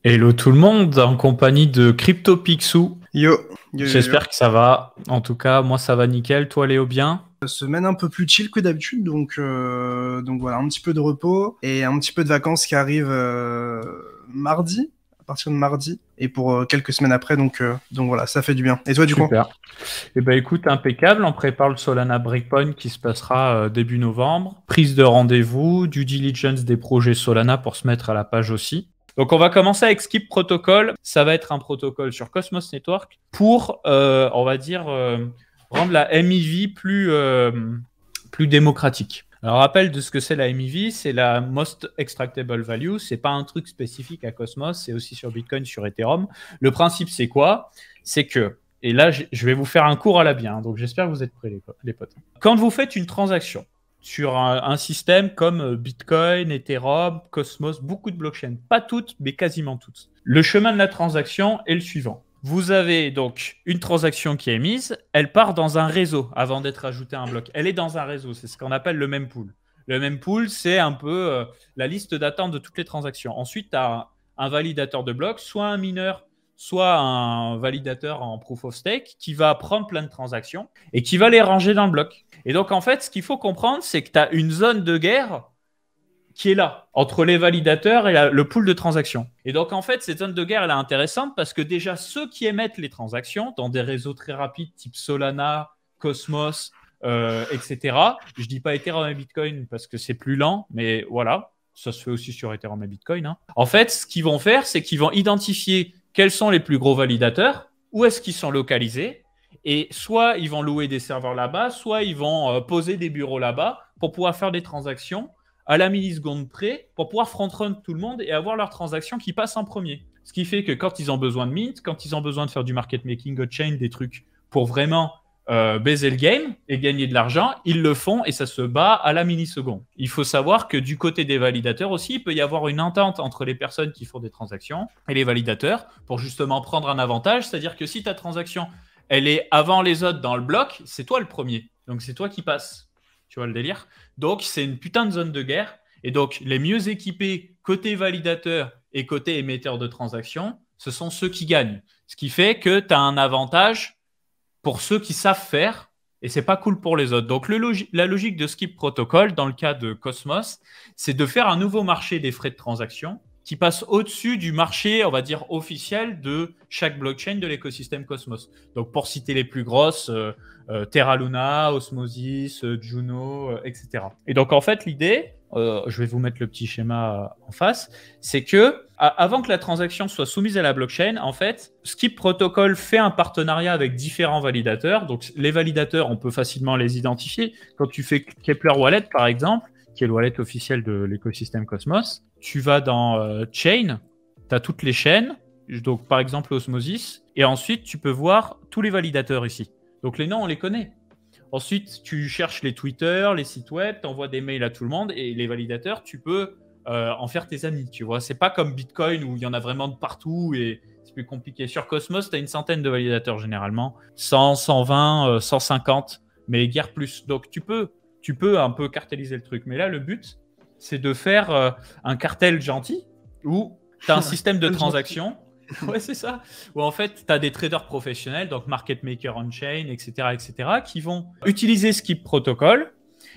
Hello tout le monde, en compagnie de CryptoPixou. Yo, yo, yo, yo. J'espère que ça va. En tout cas, moi ça va nickel. Toi Léo, bien? Semaine un peu plus chill que d'habitude, donc voilà, un petit peu de repos et un petit peu de vacances qui arrivent mardi, à partir de mardi, et pour quelques semaines après, donc voilà, ça fait du bien. Et toi, du coup? Super. Eh ben écoute, impeccable. On prépare le Solana Breakpoint qui se passera début novembre. Prise de rendez-vous, due diligence des projets Solana pour se mettre à la page aussi. Donc on va commencer avec Skip Protocol. Ça va être un protocole sur Cosmos Network pour, on va dire, rendre la MEV plus démocratique. Alors rappel de ce que c'est la MEV, c'est la Most Extractable Value. C'est pas un truc spécifique à Cosmos, c'est aussi sur Bitcoin, sur Ethereum. Le principe c'est quoi? C'est que, et là je vais vous faire un cours à la bien, donc j'espère que vous êtes prêts les potes. Quand vous faites une transaction sur un système comme Bitcoin, Ethereum, Cosmos, beaucoup de blockchains. Pas toutes, mais quasiment toutes. Le chemin de la transaction est le suivant. Vous avez donc une transaction qui est mise, elle part dans un réseau avant d'être ajoutée à un bloc. Elle est dans un réseau, c'est ce qu'on appelle le mempool. Le mempool, c'est un peu la liste d'attente de toutes les transactions. Ensuite, tu as un validateur de blocs, soit un mineur, soit un validateur en proof of stake qui va prendre plein de transactions et qui va les ranger dans le bloc. Et donc, en fait, ce qu'il faut comprendre, c'est que tu as une zone de guerre qui est là, entre les validateurs et le pool de transactions. Et donc, en fait, cette zone de guerre, elle est intéressante parce que déjà, ceux qui émettent les transactions dans des réseaux très rapides type Solana, Cosmos, etc. Je dis pas Ethereum et Bitcoin parce que c'est plus lent, mais voilà, ça se fait aussi sur Ethereum et Bitcoin. Hein. En fait, ce qu'ils vont faire, c'est qu'ils vont identifier quels sont les plus gros validateurs, où est-ce qu'ils sont localisés, et soit ils vont louer des serveurs là-bas, soit ils vont poser des bureaux là-bas pour pouvoir faire des transactions à la milliseconde près, pour pouvoir front-run tout le monde et avoir leurs transactions qui passent en premier. Ce qui fait que quand ils ont besoin de mint, quand ils ont besoin de faire du market making, on-chain, des trucs pour vraiment baiser le game et gagner de l'argent, ils le font et ça se bat à la milliseconde. Il faut savoir que du côté des validateurs aussi, il peut y avoir une entente entre les personnes qui font des transactions et les validateurs pour justement prendre un avantage. C'est-à-dire que si ta transaction, elle est avant les autres dans le bloc, c'est toi le premier. Donc c'est toi qui passes. Tu vois le délire? Donc c'est une putain de zone de guerre. Et donc les mieux équipés côté validateur et côté émetteur de transactions, ce sont ceux qui gagnent. Ce qui fait que tu as un avantage pour ceux qui savent faire, et c'est pas cool pour les autres. Donc la logique de Skip Protocol, dans le cas de Cosmos, c'est de faire un nouveau marché des frais de transaction qui passe au-dessus du marché, on va dire, officiel de chaque blockchain de l'écosystème Cosmos. Donc pour citer les plus grosses, Terra Luna, Osmosis, Juno, etc. Et donc en fait l'idée, je vais vous mettre le petit schéma en face, c'est que avant que la transaction soit soumise à la blockchain, en fait, Skip Protocol fait un partenariat avec différents validateurs. Donc les validateurs, on peut facilement les identifier. Quand tu fais Kepler Wallet, par exemple, qui est le wallet officiel de l'écosystème Cosmos, tu vas dans Chain, tu as toutes les chaînes, donc par exemple Osmosis, et ensuite tu peux voir tous les validateurs ici. Donc les noms, on les connaît. Ensuite, tu cherches les Twitter, les sites web, tu envoies des mails à tout le monde, et les validateurs, tu peux en faire tes amis, tu vois. C'est pas comme Bitcoin où il y en a vraiment de partout et c'est plus compliqué. Sur Cosmos, tu as une centaine de validateurs généralement, 100, 120, 150, mais guère plus. Donc tu peux un peu carteliser le truc. Mais là, le but, c'est de faire un cartel gentil où tu as un système de transaction. Ouais, c'est ça. Où en fait, tu as des traders professionnels, donc market maker on-chain, etc., qui vont utiliser Skip Protocol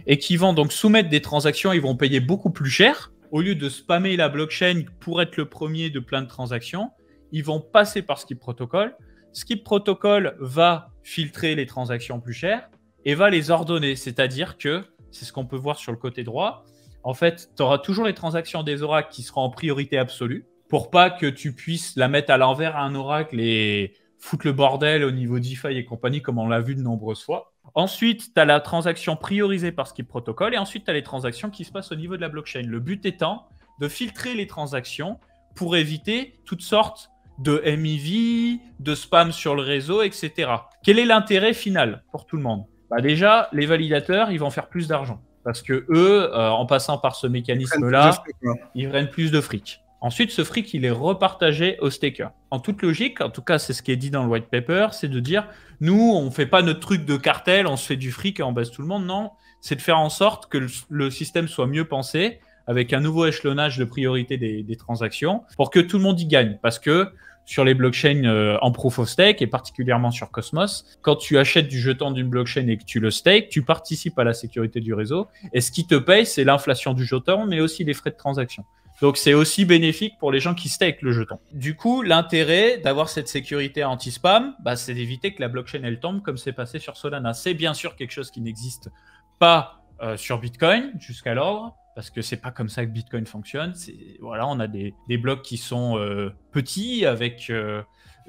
et qui vont donc soumettre des transactions. Ils vont payer beaucoup plus cher. Au lieu de spammer la blockchain pour être le premier de plein de transactions, ils vont passer par Skip Protocol. Skip Protocol va filtrer les transactions plus chères et va les ordonner. C'est-à-dire que, c'est ce qu'on peut voir sur le côté droit, en fait, tu auras toujours les transactions des oracles qui seront en priorité absolue pour pas que tu puisses la mettre à l'envers à un oracle et foutre le bordel au niveau DeFi et compagnie, comme on l'a vu de nombreuses fois. Ensuite, tu as la transaction priorisée par Skip Protocol et ensuite, tu as les transactions qui se passent au niveau de la blockchain. Le but étant de filtrer les transactions pour éviter toutes sortes de MEV, de spam sur le réseau, etc. Quel est l'intérêt final pour tout le monde? Déjà, les validateurs, ils vont faire plus d'argent parce que eux, en passant par ce mécanisme-là, ils prennent plus de fric. Ensuite, ce fric, il est repartagé aux stakers. En toute logique, en tout cas, c'est ce qui est dit dans le white paper, c'est de dire, nous, on ne fait pas notre truc de cartel, on se fait du fric et on baisse tout le monde. Non, c'est de faire en sorte que le système soit mieux pensé, avec un nouveau échelonnage de priorité des transactions pour que tout le monde y gagne. Parce que sur les blockchains en proof of stake, et particulièrement sur Cosmos, quand tu achètes du jeton d'une blockchain et que tu le stakes, tu participes à la sécurité du réseau. Et ce qui te paye, c'est l'inflation du jeton, mais aussi les frais de transaction. Donc, c'est aussi bénéfique pour les gens qui stake le jeton. Du coup, l'intérêt d'avoir cette sécurité anti-spam, c'est d'éviter que la blockchain, elle tombe comme c'est passé sur Solana. C'est bien sûr quelque chose qui n'existe pas sur Bitcoin jusqu'alors, parce que c'est pas comme ça que Bitcoin fonctionne. Voilà, on a des blocs qui sont petits avec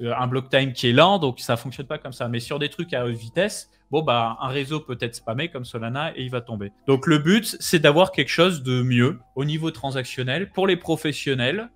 un block time qui est lent, donc ça fonctionne pas comme ça. Mais sur des trucs à haute vitesse, un réseau peut être spammé comme Solana et il va tomber. Donc le but, c'est d'avoir quelque chose de mieux au niveau transactionnel pour les professionnels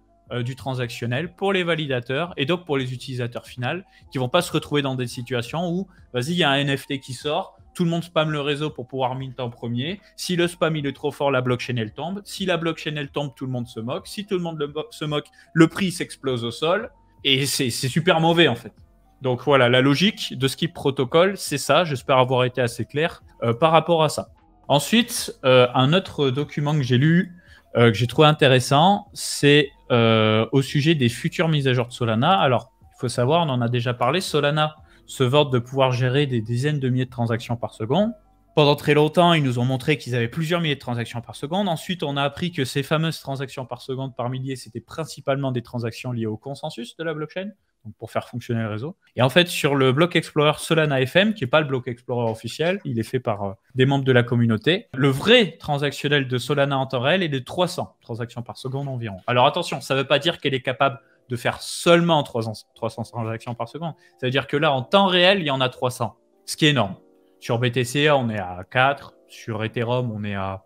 du transactionnel, pour les validateurs et donc pour les utilisateurs finaux qui vont pas se retrouver dans des situations où, vas-y, il y a un NFT qui sort, tout le monde spamme le réseau pour pouvoir mint en premier. Si le spam il est trop fort, la blockchain elle tombe. Si la blockchain elle tombe, tout le monde se moque. Si tout le monde se moque, le prix s'explose au sol. Et c'est super mauvais en fait. Donc voilà, la logique de Skip Protocol, c'est ça. J'espère avoir été assez clair par rapport à ça. Ensuite, un autre document que j'ai lu, que j'ai trouvé intéressant, c'est au sujet des futures mises à jour de Solana. Alors, il faut savoir, on en a déjà parlé, Solana se vante de pouvoir gérer des dizaines de milliers de transactions par seconde. Pendant très longtemps, ils nous ont montré qu'ils avaient plusieurs milliers de transactions par seconde. Ensuite, on a appris que ces fameuses transactions par seconde par millier, c'était principalement des transactions liées au consensus de la blockchain, donc pour faire fonctionner le réseau. Et en fait, sur le Block Explorer Solana FM, qui n'est pas le Block Explorer officiel, il est fait par des membres de la communauté, le vrai transactionnel de Solana en temps réel est de 300 transactions par seconde environ. Alors attention, ça ne veut pas dire qu'elle est capable de faire seulement 300 transactions par seconde. Ça veut dire que là, en temps réel, il y en a 300, ce qui est énorme. Sur BTC, on est à 4. Sur Ethereum, on est à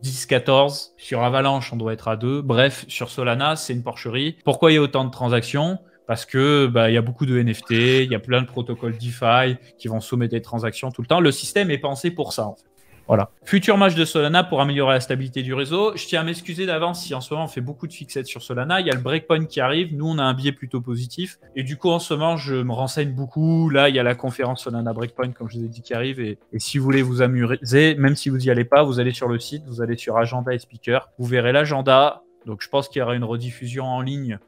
10, 14. Sur Avalanche, on doit être à 2. Bref, sur Solana, c'est une porcherie. Pourquoi il y a autant de transactions ? Parce que il y a beaucoup de NFT, il y a plein de protocoles DeFi qui vont soumettre des transactions tout le temps. Le système est pensé pour ça, en fait. Voilà. Futur match de Solana pour améliorer la stabilité du réseau. Je tiens à m'excuser d'avance si en ce moment on fait beaucoup de fixettes sur Solana. Il y a le breakpoint qui arrive. Nous, on a un biais plutôt positif. Et du coup, en ce moment, je me renseigne beaucoup. Là, il y a la conférence Solana Breakpoint, comme je vous ai dit, qui arrive. Et si vous voulez vous amuser, même si vous n'y allez pas, vous allez sur le site, vous allez sur Agenda et Speaker. Vous verrez l'agenda. Donc, je pense qu'il y aura une rediffusion en ligne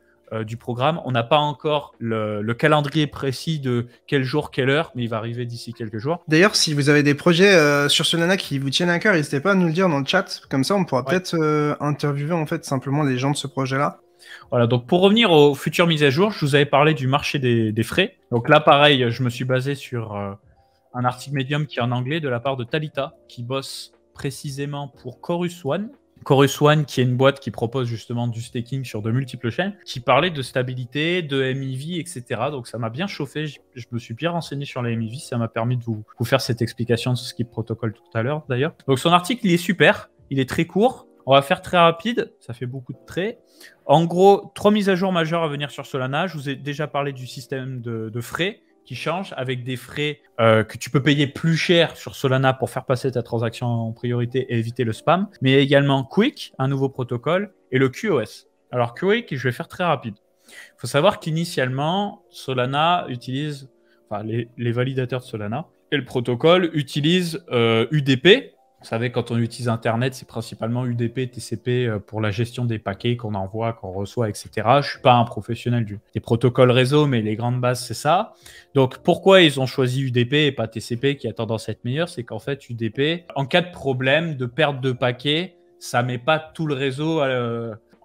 du programme. On n'a pas encore le calendrier précis de quel jour, quelle heure, mais il va arriver d'ici quelques jours. D'ailleurs, si vous avez des projets sur Solana qui vous tiennent à cœur, n'hésitez pas à nous le dire dans le chat. Comme ça, on pourra peut-être interviewer en fait simplement les gens de ce projet-là. Voilà, donc pour revenir aux futures mises à jour, je vous avais parlé du marché des frais. Donc là, pareil, je me suis basé sur un article Medium qui est en anglais de la part de Talita, qui bosse précisément pour Chorus One. Chorus One, qui est une boîte qui propose justement du staking sur de multiples chaînes, qui parlait de stabilité, de MEV, etc. Donc ça m'a bien chauffé, je me suis bien renseigné sur les MEV, ça m'a permis de vous faire cette explication de ce Skip Protocol tout à l'heure d'ailleurs. Donc son article, il est super, il est très court, on va faire très rapide, ça fait beaucoup de traits. En gros, 3 mises à jour majeures à venir sur Solana, je vous ai déjà parlé du système de frais, qui change avec des frais que tu peux payer plus cher sur Solana pour faire passer ta transaction en priorité et éviter le spam, mais également Quick, un nouveau protocole, et le QoS. Alors Quick, je vais faire très rapide. Il faut savoir qu'initialement, Solana utilise, enfin les validateurs de Solana et le protocole utilisent UDP. Vous savez, quand on utilise Internet, c'est principalement UDP, TCP pour la gestion des paquets qu'on envoie, qu'on reçoit, etc. Je ne suis pas un professionnel des protocoles réseau, mais les grandes bases, c'est ça. Donc, pourquoi ils ont choisi UDP et pas TCP qui a tendance à être meilleur? C'est qu'en fait, UDP, en cas de problème, de perte de paquets, ça ne met pas tout le réseau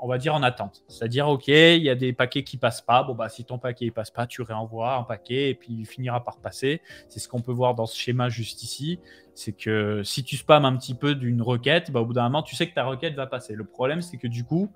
on va dire en attente. C'est-à-dire, OK, il y a des paquets qui passent pas. Bon, si ton paquet ne passe pas, tu réenvoies un paquet et puis il finira par passer. C'est ce qu'on peut voir dans ce schéma juste ici. C'est que si tu spammes un petit peu d'une requête, au bout d'un moment, tu sais que ta requête va passer. Le problème, c'est que du coup,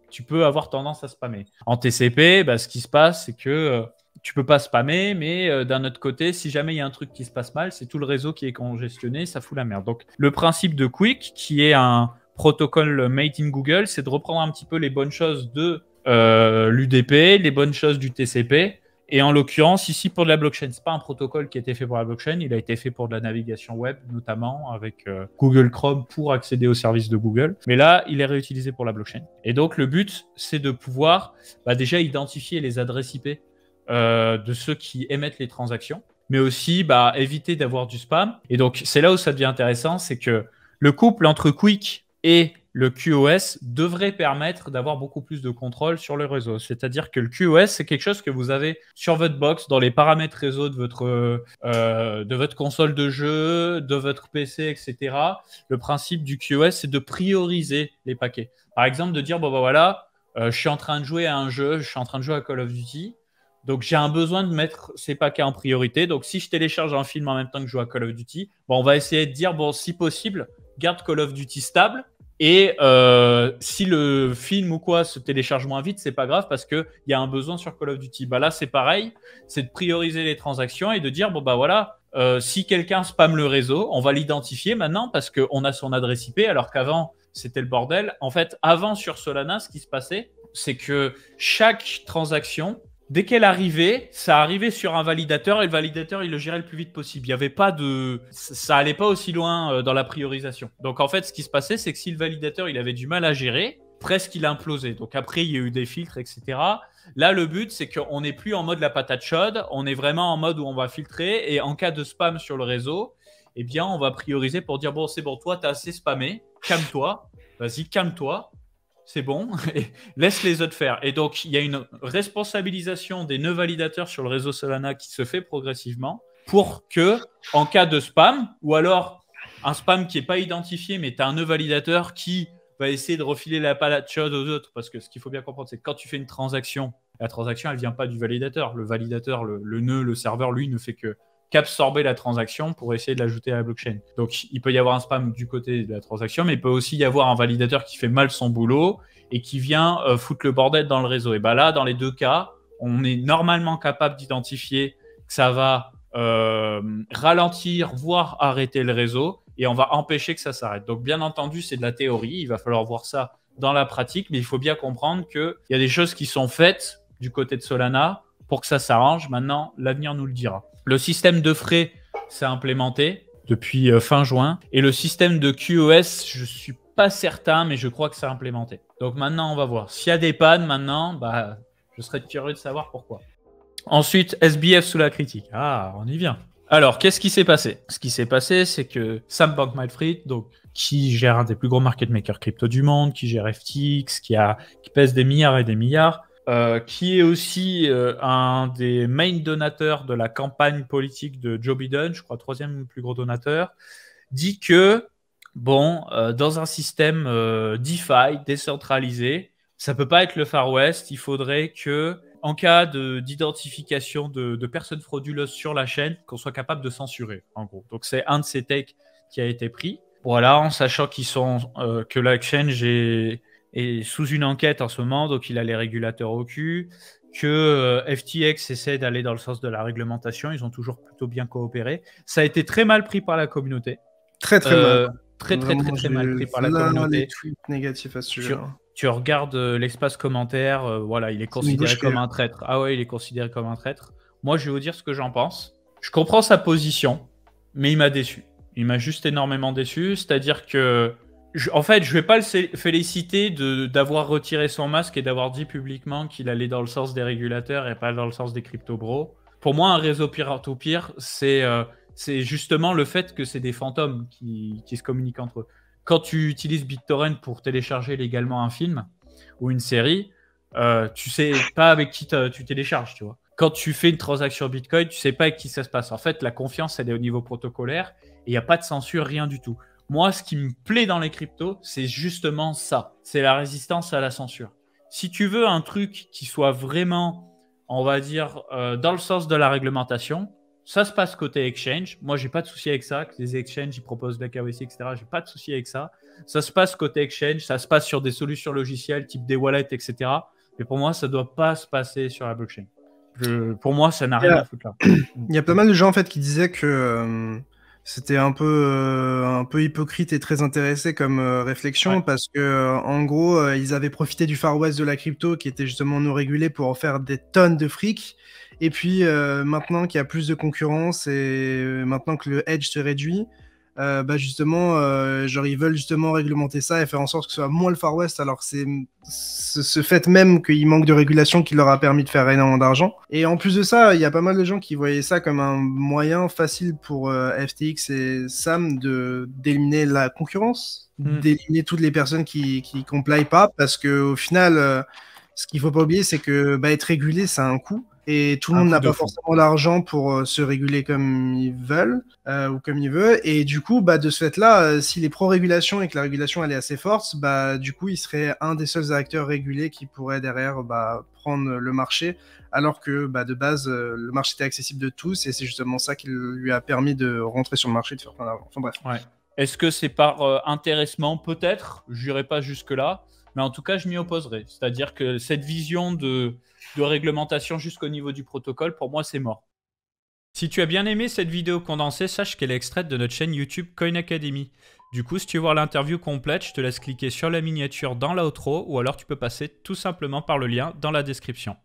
tu peux avoir tendance à spammer. En TCP, ce qui se passe, c'est que tu peux pas spammer, mais d'un autre côté, si jamais il y a un truc qui se passe mal, c'est tout le réseau qui est congestionné, ça fout la merde. Donc, le principe de Quick, qui est un protocole made in Google, c'est de reprendre un petit peu les bonnes choses de l'UDP, les bonnes choses du TCP. Et en l'occurrence, ici, pour de la blockchain, ce n'est pas un protocole qui a été fait pour la blockchain, il a été fait pour de la navigation web, notamment avec Google Chrome pour accéder aux services de Google. Mais là, il est réutilisé pour la blockchain. Et donc, le but, c'est de pouvoir déjà identifier les adresses IP de ceux qui émettent les transactions, mais aussi éviter d'avoir du spam. Et donc, c'est là où ça devient intéressant, c'est que le couple entre Quick et le QoS devrait permettre d'avoir beaucoup plus de contrôle sur le réseau. C'est-à-dire que le QoS, c'est quelque chose que vous avez sur votre box, dans les paramètres réseau de votre console de jeu, de votre PC, etc. Le principe du QoS, c'est de prioriser les paquets. Par exemple, de dire, bon, bah voilà, je suis en train de jouer à un jeu, je suis en train de jouer à Call of Duty, donc j'ai un besoin de mettre ces paquets en priorité. Donc si je télécharge un film en même temps que je joue à Call of Duty, bon, on va essayer de dire, bon, si possible, garde Call of Duty stable. Et si le film ou quoi se télécharge moins vite, c'est pas grave parce qu'il y a un besoin sur Call of Duty. Bah là, c'est pareil, c'est de prioriser les transactions et de dire, bon bah voilà, si quelqu'un spamme le réseau, on va l'identifier maintenant parce qu'on a son adresse IP, alors qu'avant, c'était le bordel. En fait, avant sur Solana, ce qui se passait, c'est que chaque transaction, dès qu'elle arrivait, ça arrivait sur un validateur et le validateur, il le gérait le plus vite possible. Il y avait pas de... Ça allait pas aussi loin dans la priorisation. Donc en fait, ce qui se passait, c'est que si le validateur, il avait du mal à gérer, presque il implosait. Donc après, il y a eu des filtres, etc. Là, le but, c'est qu'on n'est plus en mode la patate chaude, on est vraiment en mode où on va filtrer et en cas de spam sur le réseau, eh bien, on va prioriser pour dire, bon, c'est bon, toi, t'as assez spammé, calme-toi, vas-y, calme-toi. C'est bon, laisse les autres faire. Et donc, il y a une responsabilisation des nœuds validateurs sur le réseau Solana qui se fait progressivement pour que, en cas de spam, ou alors un spam qui n'est pas identifié, mais tu as un nœud validateur qui va essayer de refiler la patate chaude aux autres. Parce que ce qu'il faut bien comprendre, c'est que quand tu fais une transaction, la transaction, elle ne vient pas du validateur. Le validateur, le nœud, le serveur, lui, ne fait qu'absorber la transaction pour essayer de l'ajouter à la blockchain. Donc, il peut y avoir un spam du côté de la transaction, mais il peut aussi y avoir un validateur qui fait mal son boulot et qui vient foutre le bordel dans le réseau. Et bien là, dans les deux cas, on est normalement capable d'identifier que ça va ralentir, voire arrêter le réseau, et on va empêcher que ça s'arrête. Donc, bien entendu, c'est de la théorie. Il va falloir voir ça dans la pratique, mais il faut bien comprendre qu'il y a des choses qui sont faites du côté de Solana pour que ça s'arrange. Maintenant, l'avenir nous le dira. Le système de frais s'est implémenté depuis fin juin. Et le système de QoS, je ne suis pas certain, mais je crois que c'est implémenté. Donc maintenant, on va voir. S'il y a des pannes maintenant, bah, je serais curieux de savoir pourquoi. Ensuite, SBF sous la critique. Ah, on y vient. Alors, qu'est-ce qui s'est passé? Ce qui s'est passé, c'est que Sam Bankman-Fried, donc, qui gère un des plus gros market makers crypto du monde, qui gère FTX, qui pèse des milliards et des milliards, qui est aussi un des main donateurs de la campagne politique de Joe Biden, je crois 3e plus gros donateur, dit que, bon, dans un système DeFi décentralisé, ça ne peut pas être le Far West, il faudrait que, en cas d'identification de personnes frauduleuses sur la chaîne, qu'on soit capable de censurer, en gros. Donc c'est un de ces takes qui a été pris. Voilà, en sachant que l'exchange est sous une enquête en ce moment, donc il a les régulateurs au cul, que FTX essaie d'aller dans le sens de la réglementation, ils ont toujours plutôt bien coopéré. Ça a été très mal pris par la communauté. Très mal. Très mal pris par la communauté. Les tweets négatifs à ce sujet. Tu regardes l'espace commentaire, voilà, il est considéré comme un traître. Ah ouais, il est considéré comme un traître. Moi, je vais vous dire ce que j'en pense. Je comprends sa position, mais il m'a déçu. Il m'a juste énormément déçu. C'est-à-dire que, en fait, je vais pas le féliciter d'avoir retiré son masque et d'avoir dit publiquement qu'il allait dans le sens des régulateurs et pas dans le sens des crypto-bros. Pour moi, un réseau peer-to-peer, c'est justement le fait que c'est des fantômes qui se communiquent entre eux. Quand tu utilises BitTorrent pour télécharger légalement un film ou une série, tu sais pas avec qui tu télécharges, tu vois. Quand tu fais une transaction Bitcoin, tu sais pas avec qui ça se passe. En fait, la confiance, elle est au niveau protocolaire et il n'y a pas de censure, rien du tout. Moi, ce qui me plaît dans les cryptos, c'est justement ça. C'est la résistance à la censure. Si tu veux un truc qui soit vraiment, on va dire, dans le sens de la réglementation, ça se passe côté exchange. Moi, j'ai pas de souci avec ça. Que les exchanges, ils proposent de la KYC, etc. J'ai pas de souci avec ça. Ça se passe côté exchange. Ça se passe sur des solutions logicielles type des wallets, etc. Mais pour moi, ça doit pas se passer sur la blockchain. Pour moi, ça n'a rien à foutre là. Il y a pas mal de gens en fait qui disaient que c'était un peu hypocrite et très intéressé comme réflexion parce que en gros, ils avaient profité du Far West de la crypto qui était justement non régulé pour en faire des tonnes de fric. Et puis maintenant qu'il y a plus de concurrence et maintenant que le hedge se réduit, bah justement, genre ils veulent justement réglementer ça et faire en sorte que ce soit moins le Far West, alors que c'est ce fait même qu'il manque de régulation qui leur a permis de faire énormément d'argent. Et en plus de ça, il y a pas mal de gens qui voyaient ça comme un moyen facile pour FTX et Sam de d'éliminer la concurrence, d'éliminer toutes les personnes qui comply pas, parce que au final, ce qu'il faut pas oublier, c'est que bah, être régulé, ça a un coût. Et tout le monde n'a pas forcément l'argent pour se réguler comme ils veulent ou comme ils veulent. Et du coup, bah, de ce fait-là, s'il est pro-régulation et que la régulation elle est assez forte, bah, du coup, il serait un des seuls acteurs régulés qui pourrait derrière bah, prendre le marché, alors que bah, de base, le marché était accessible de tous et c'est justement ça qui lui a permis de rentrer sur le marché et de faire plein d'argent. Enfin bref. Ouais. Est-ce que c'est par intéressement? Peut-être, je n'irai pas jusque-là, mais en tout cas, je m'y opposerai. C'est-à-dire que cette vision de réglementation jusqu'au niveau du protocole, pour moi, c'est mort. Si tu as bien aimé cette vidéo condensée, sache qu'elle est extraite de notre chaîne YouTube Coin Academy. Du coup, si tu veux voir l'interview complète, je te laisse cliquer sur la miniature dans l'outro ou alors tu peux passer tout simplement par le lien dans la description.